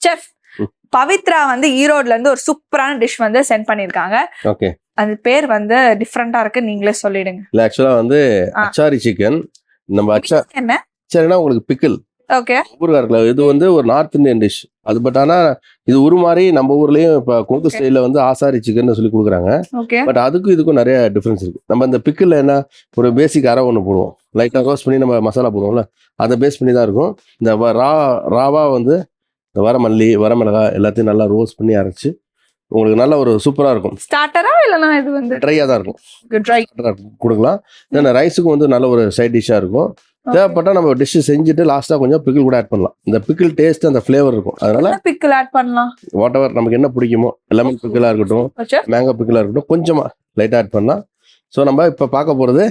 Chef Pavithra வந்து ஈரோட்ல இருந்து ஒரு சூப்பரான டிஷ் வந்து சென்ட் பண்ணிருக்காங்க. ஓகே. அது பேர் வந்து டிஃபரெண்டா இருக்கு, நீங்களே சொல்லிடுங்க. இல்ல ஆக்சுவலா வந்து அச்சாரி சிக்கன். நம்ம என்ன அச்சாரினா உங்களுக்கு பிக்கிள். ஓகே. ஊறுகாய் இருக்குல்ல, இது வந்து ஒரு நார்த் இந்தியன் டிஷ். அது பட் ஆனா இது உருமாறி நம்ம ஊர்லயும் இப்ப கொங்கு ஸ்டைல வந்து ஆசாரி சிக்கன் சொல்லி கொடுக்குறாங்க. ஓகே. பட் அதுக்கும் இதுக்கும் நிறைய டிஃபரன்ஸ் இருக்கு. நம்ம இந்த பிக்கிள் என்ன ஒரு பேசிக் அரை ஒன்று போடுவோம், லைட்டா ரோஸ்ட் பண்ணி நம்ம மசாலா போடுவோம்ல, அதை பேஸ் பண்ணி தான் இருக்கும். இந்த ராவா வந்து இந்த வரமல்லி வரமிளகாய் எல்லாத்தையும் நல்லா ரோஸ்ட் பண்ணி அரைச்சு உங்களுக்கு நல்ல ஒரு சூப்பரா இருக்கும். ஸ்டார்டரா இல்லனா இது வந்து ட்ரையா தான் இருக்கும். ட்ரை கொடுக்கலாம். தென் ரைஸுக்கு வந்து நல்ல ஒரு சைட் டிஷ்ஷா இருக்கும். தேவைப்பட்டா நம்ம டிஷ் செஞ்சுட்டு லாஸ்டா கொஞ்சம் பிக்கிள் கூட ஆட் பண்ணலாம். இந்த பிக்கிள் டேஸ்ட் அந்த ஃப்ளேவர் இருக்கும். அதனால பிக்கிள் ஆட் பண்ணலாம். வாட் எவர் நமக்கு என்ன பிடிக்குமோ, லெமன் பிக்கிளா இருக்கட்டும், மேங்கோ பிக்கிளா இருக்கட்டும், கொஞ்சமா லைட்டா ஆட் பண்ணலாம். ஸோ நம்ம இப்போ பார்க்க போறது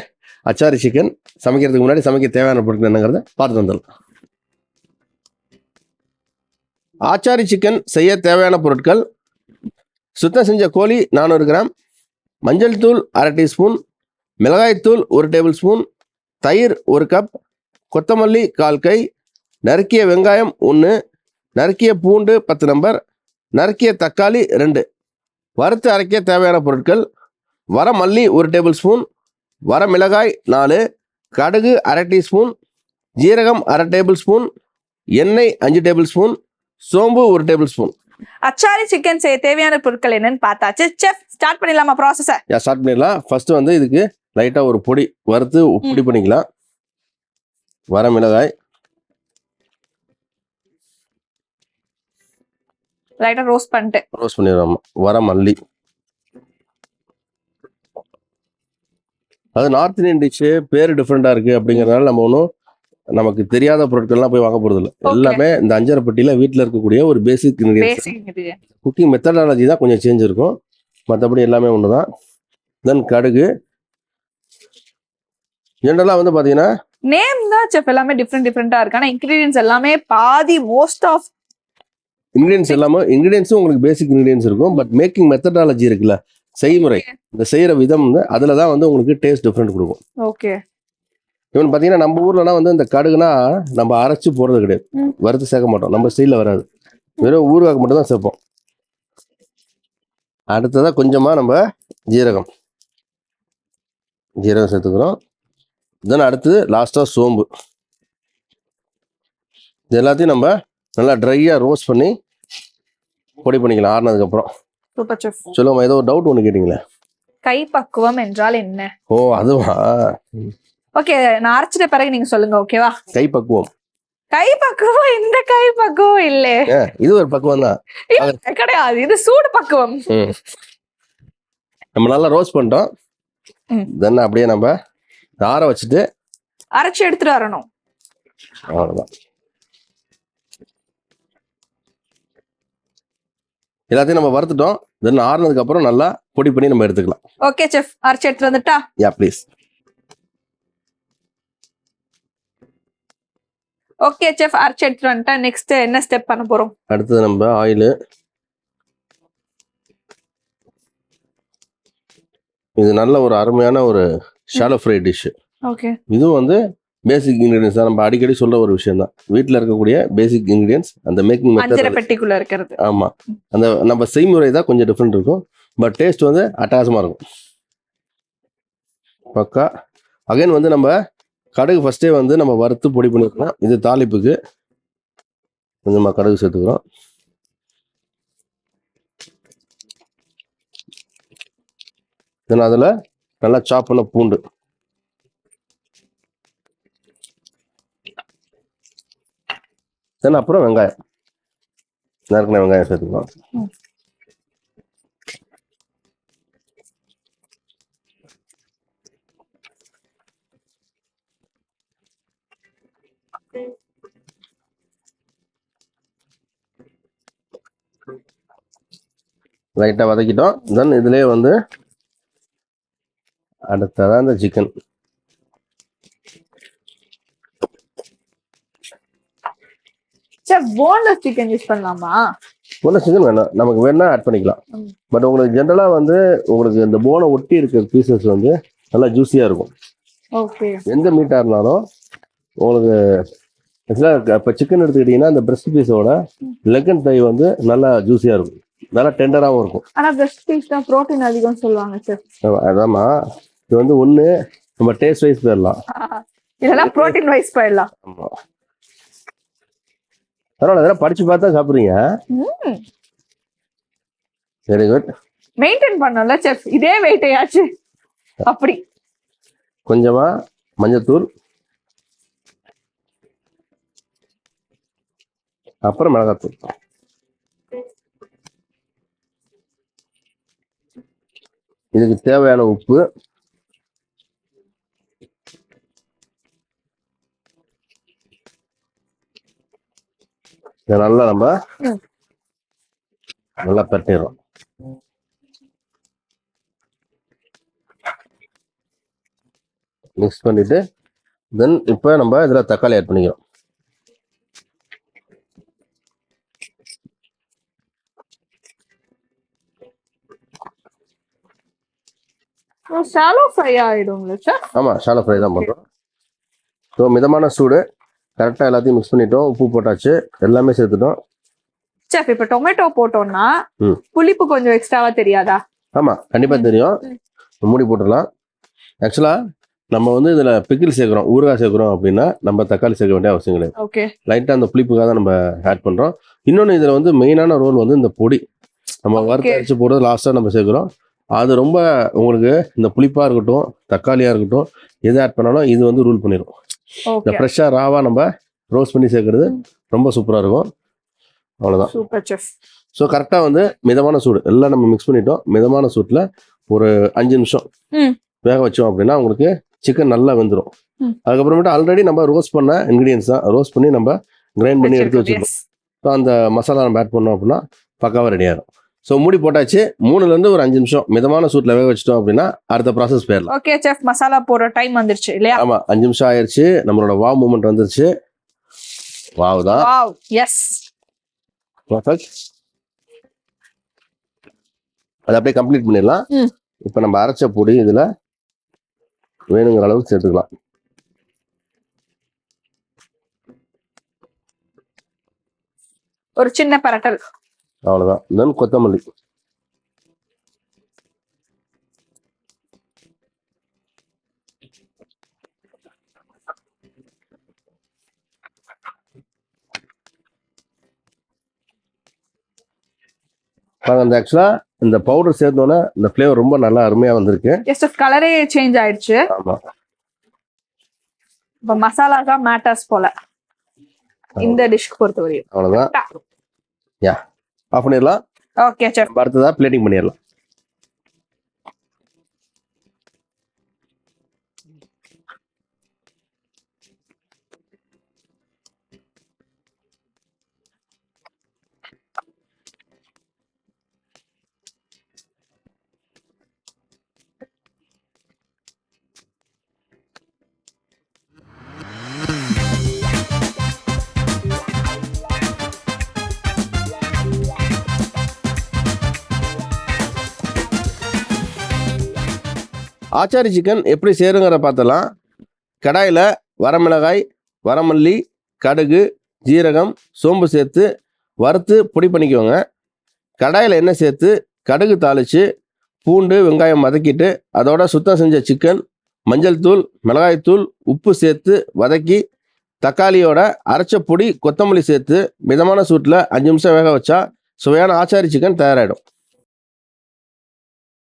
அச்சாரி சிக்கன். சமைக்கிறதுக்கு முன்னாடி சமைக்க தேவையான பொருட்கள் என்னங்கிறத பார்த்து வந்துடலாம். ஆச்சாரி சிக்கன் செய்ய தேவையான பொருட்கள்: சுத்தம் செஞ்ச கோழி 400 கிராம், மஞ்சள் தூள் 1/2 டீஸ்பூன், மிளகாய்த்தூள் 1 டேபிள் ஸ்பூன், தயிர் 1 கப், கொத்தமல்லி 1/4 கை, நறுக்கிய வெங்காயம் 1, நறுக்கிய பூண்டு 10 நம்பர், நறுக்கிய தக்காளி 2. வறுத்து அரைக்க தேவையான பொருட்கள்: வர மல்லி 1 டேபிள் ஸ்பூன், வர மிளகாய் 4, கடுகு 1/2 டீஸ்பூன், ஜீரகம் 1/2 டேபிள் ஸ்பூன், எண்ணெய் 5 டேபிள் ஸ்பூன், சோம்பு 1 டேபிள் ஸ்பூன். அச்சாரி சிக்கன் செய்ய தேவையான பொருட்கள் என்னன்னு பார்த்தாச்சு. செஃப் ஸ்டார்ட் பண்ணிடலாமா ப்ராசஸை? ஸ்டார்ட் பண்ணிடலாம். ஃபர்ஸ்ட் வந்து இதுக்கு லைட்டா ஒரு பொடி வறுத்து பொடி பண்ணிக்கலாம். வர மிளகாய் லைட்டா ரோஸ்ட் பண்ணிடுறோம். வர மல்லி, அது நார்த் இந்தியன் டிஷ், பேர் டிஃப்ரெண்டா இருக்கு அப்படிங்கறதுனால நம்ம ஒன்றும் நமக்கு தெரியாத பொருட்கள்லாம் போய் வாங்க போறது இல்லை. எல்லாமே இந்த அஞ்சரை பெட்டியில வீட்டில் இருக்கக்கூடிய ஒரு பேசிக் இன்கிரியன்ஸ். குக்கிங் மெத்தடாலஜி தான் கொஞ்சம் சேஞ்ச் இருக்கும், மற்றபடி எல்லாமே ஒன்று தான். தென் கடுகு. ஜென்ரலாக வந்து பார்த்தீங்கன்னா நேம் தான் செஃப் எல்லாமே டிஃப்ரெண்டா இருக்கு, ஆனால் இன்கிரியன்ஸ் எல்லாமே பாதி மோஸ்ட் ஆஃப் இன்கிரியன்ஸும் உங்களுக்கு பேசிக் இன்கிரியன்ஸ் இருக்கும். பட் மேக்கிங் மெத்தடாலஜி இருக்குல்ல, செய்முறை, இந்த செய்யற விதம் வந்து அதில் தான் வந்து உங்களுக்கு டேஸ்ட் டிஃப்ரெண்ட் கொடுக்கும். ஓகே. இவன் பார்த்தீங்கன்னா நம்ம ஊர்லனா வந்து இந்த கடுகுனா நம்ம அரைச்சு போடுறது கிடையாது, வறுத்து சேர்க்க மாட்டோம். நம்ம ஸ்டைலில் வராது, வெறும் ஊறுகாய்க்கு மட்டும் தான் சேர்ப்போம். அடுத்ததாக கொஞ்சமாக நம்ம ஜீரகம் சேர்த்துக்கிறோம். தென் அடுத்தது லாஸ்ட்டாக சோம்பு. இது எல்லாத்தையும் நம்ம நல்லா ட்ரையாக ரோஸ்ட் பண்ணி பொடி பண்ணிக்கலாம் ஆறுனதுக்கப்புறம். Super chef. சொல்லுவோம், ஏதோ ஒரு டவுட் ஒன்று கேட்டிங்களே, கை பக்குவம் என்றால் என்ன? ஓ அதுவா? ஓகே, நான் அரைச்சிட்ட பிறகு நீங்க சொல்லுங்க. ஓகேவா? கை பக்குவம் இந்த கை பக்குவம் இல்ல, இது ஒரு பக்குவம் தான் கிடையாது, இது சூடு பக்குவம். நம்ம நல்லா ரோஸ்ட் பண்ணிட்டோம். தென் அப்படியே நம்ம ஆற வச்சுட்டு அரைச்சி எடுத்துட்டு வரணும். அவ்வளவுதான். எல்லாத்தையும் நம்ம வறுத்துட்டோம். தென் ஆறுனதுக்கு அப்புறம் நல்லா பொடி பண்ணி நம்ம எடுத்துக்கலாம். ஓகே செஃப், அரைச்சி எடுத்துட்டு வந்துட்டா? யா ப்ளீஸ். ஓகே செஃப், அரைச்சி எடுத்துட்டு வந்துட்டா. நெக்ஸ்ட் என்ன ஸ்டெப் பண்ண போறோம்? அடுத்தது நம்ம ஆயில். இது நல்ல ஒரு அருமையான ஒரு ஷாலோ ஃப்ரை டிஷ். ஓகே. இதுவும் வந்து பேசிக் இன்கிரியன்ஸ் தான், நம்ம அடிக்கடி சொல்ற ஒரு விஷயம் தான். வீட்டில் இருக்கக்கூடிய பேசிக் இன்கிரியன்ஸ், அந்த மேக்கிங் மெத்தட் பெட்டிக்குள்ள இருக்கிறது. ஆமா, அந்த நம்ம செய்முறை தான் கொஞ்சம் டிஃப்ரெண்ட் இருக்கும், பட் டேஸ்ட் வந்து அட்டகாசமா இருக்கும். பக்கா. அகைன் வந்து நம்ம கடுகு ஃபர்ஸ்டே வந்து நம்ம வறுத்து பொடி பண்ணிருக்கோம். இது தாளிப்புக்கு கொஞ்சமாக கடுகு சேர்த்துக்கிறோம். தென் அதில் நல்லா சாப் பண்ண பூண்டு, தென் அப்புறம் வெங்காயம், நறுக்கின வெங்காயம் சேர்த்துக்கலாம். லைட்டாக வதக்கிட்டோம். தென் இதுலேயே வந்து அடுத்ததான் இந்த சிக்கன். போன்லெஸ் சிக்கன் யூஸ் பண்ணலாமா? போன்லெஸ் சிக்கன் வேணாம், நமக்கு வேணா ஆட் பண்ணிக்கலாம். பட் உங்களுக்கு ஜென்ரலாக வந்து உங்களுக்கு இந்த போனை ஒட்டி இருக்கிற பீசஸ் வந்து நல்லா ஜூஸியாக இருக்கும். ஓகே. எந்த மீட்டாக இருந்தாலும் உங்களுக்கு ஆக்சுவலாக இப்போ சிக்கன் எடுத்துக்கிட்டிங்கன்னா அந்த பிரஸ்ட் பீஸோட லெக் அண்ட் தை வந்து நல்லா ஜூஸியாக இருக்கும், நல்லா டெண்டராகவும் இருக்கும். ஆனா பிரஸ்ட் பீஸ் தான் புரோட்டீன் அதிகம் சொல்லுவாங்க சார். அதாம்மா, இது வந்து ஒன்று நம்ம டேஸ்ட் வைஸ் போயிடலாம், இல்லைன்னா புரோட்டீன் வைஸ் போயிடலாம். ஆமாம், பரவாயில்ல, அதெல்லாம் படிச்சு பார்த்தா சாப்பிட்றீங்க. Very good. மெயின்டைன் பண்ணல செஃப், இதே வெயிட்டையாச்சு. அப்படி கொஞ்சமா மஞ்சத்தூள், அப்புறம் மிளகாத்தூள். இதுக்கு தேவையான உப்பு, இதை நல்லா நம்ம நல்லா பரட்டிடுறோம். மிக்ஸ் பண்ணிட்டு தென் இப்போ நம்ம இதில் தக்காளி ஆட் பண்ணிக்கிறோம். ஷாலோ ஃப்ரை ஆயிடும்ல சார்? ஆமாம், ஷாலோ ஃப்ரை தான் பண்ணுறோம். ஸோ மிதமான சூடு, கரெக்டாக எல்லாத்தையும் மிக்ஸ் பண்ணிட்டோம், உப்பு போட்டாச்சு, எல்லாமே சேர்த்துட்டோம். செஃப் இப்போ டொமேட்டோ போட்டோம்னா புளிப்பு கொஞ்சம் எக்ஸ்ட்ராவா தெரியாதா? ஆமாம், கண்டிப்பாக தெரியும். மூடி போட்டுடலாம். ஆக்சுவலாக நம்ம வந்து இதில் பிக்கிள் சேர்க்குறோம், ஊறுகாய் சேர்க்குறோம் அப்படின்னா நம்ம தக்காளி சேர்க்க வேண்டிய அவசியம் கிடையாது. ஓகே, லைட்டாக அந்த புளிப்புக்காக தான் நம்ம ஆட் பண்ணுறோம். இன்னொன்று இதில் வந்து மெயினான ரோல் வந்து இந்த பொடி நம்ம வறுத்து அரைச்சி போடுறது லாஸ்ட்டாக நம்ம சேர்க்குறோம். அது ரொம்ப உங்களுக்கு இந்த புளிப்பாக இருக்கட்டும், தக்காளியாக இருக்கட்டும், எது ஆட் பண்ணாலும் இது வந்து ரூல் பண்ணிடும். இந்த ஃப்ரெஷ்ஷாக ராவாக நம்ம ரோஸ்ட் பண்ணி சேர்க்குறது ரொம்ப சூப்பராக இருக்கும். அவ்வளோதான். Super chef. ஸோ கரெக்டாக வந்து மிதமான சூடு எல்லாம் நம்ம மிக்ஸ் பண்ணிட்டோம். மிதமான சூட்டில் ஒரு 5 நிமிஷம் வேக வச்சோம் அப்படின்னா உங்களுக்கு சிக்கன் நல்லா வெந்துடும். அதுக்கப்புறமேட்டு ஆல்ரெடி நம்ம ரோஸ்ட் பண்ண இன்க்ரீடியன்ஸ் தான், ரோஸ்ட் பண்ணி நம்ம கிரைண்ட் பண்ணி எடுத்து வச்சுருக்கோம். ஸோ அந்த மசாலா நம்ம ஆட் பண்ணோம் அப்படின்னா பக்காவாக ரெடி ஆகிடும். ஸோ மூடி போட்டாச்சு. 3லேருந்து ஒரு 5 நிமிஷம் மிதமான சூட்டில் வேக வச்சிட்டோம் அப்படின்னா அடுத்த ப்ராசஸ் போயிடலாம். ஓகே செஃப், மசாலா போடுற டைம் வந்துருச்சு இல்லையா? ஆமாம், 5 நிமிஷம் ஆயிடுச்சு. நம்மளோட வாவ் மூமெண்ட் வந்துருச்சு. வாவ் தான். Wow, yes, perfect. அதை அப்படியே கம்ப்ளீட் பண்ணிடலாம். இப்போ நம்ம அரைச்ச பொடி இதில் வேணுங்கிற அளவுக்கு சேர்த்துக்கலாம். ஒரு சின்ன பரட்டல், அவ்வளோதான். தென் கொத்தமல்லி, அந்த ஆக்சுவலா இந்த பவுடர் சேர்த்தோன்னே இந்த ஃப்ளேவர் ரொம்ப நல்லா அருமையா வந்திருக்கு. ஜஸ்ட் கலரே சேஞ்ச் ஆயிடுச்சு. ஆமா, இப்போ மசாலா தான் மேட்டர்ஸ் போல இந்த டிஷ்க்கு பொறுத்தவரையும். அவ்வளவுதான். யா, ஆஃப் பண்ணிடலாம். ஓகே செஃப், அடுத்ததா பிளேட்டிங் பண்ணிடலாம். ஆச்சாரி சிக்கன் எப்படி சேருங்கிற பார்த்தலாம். கடாயில் வரமிளகாய், வரமல்லி, கடுகு, ஜீரகம், சோம்பு சேர்த்து வறுத்து பொடி பண்ணிக்குவோங்க. கடாயில் எண்ணெய் சேர்த்து கடுகு தாளித்து பூண்டு வெங்காயம் வதக்கிட்டு அதோட சுத்தம் செஞ்ச சிக்கன், மஞ்சள் தூள், மிளகாய்த்தூள், உப்பு சேர்த்து வதக்கி தக்காளியோட அரைச்ச பொடி, கொத்தமல்லி சேர்த்து மிதமான சூட்டில் 5 நிமிஷம் வேக வச்சா சுவையான ஆச்சாரி சிக்கன் தயாராகிடும்.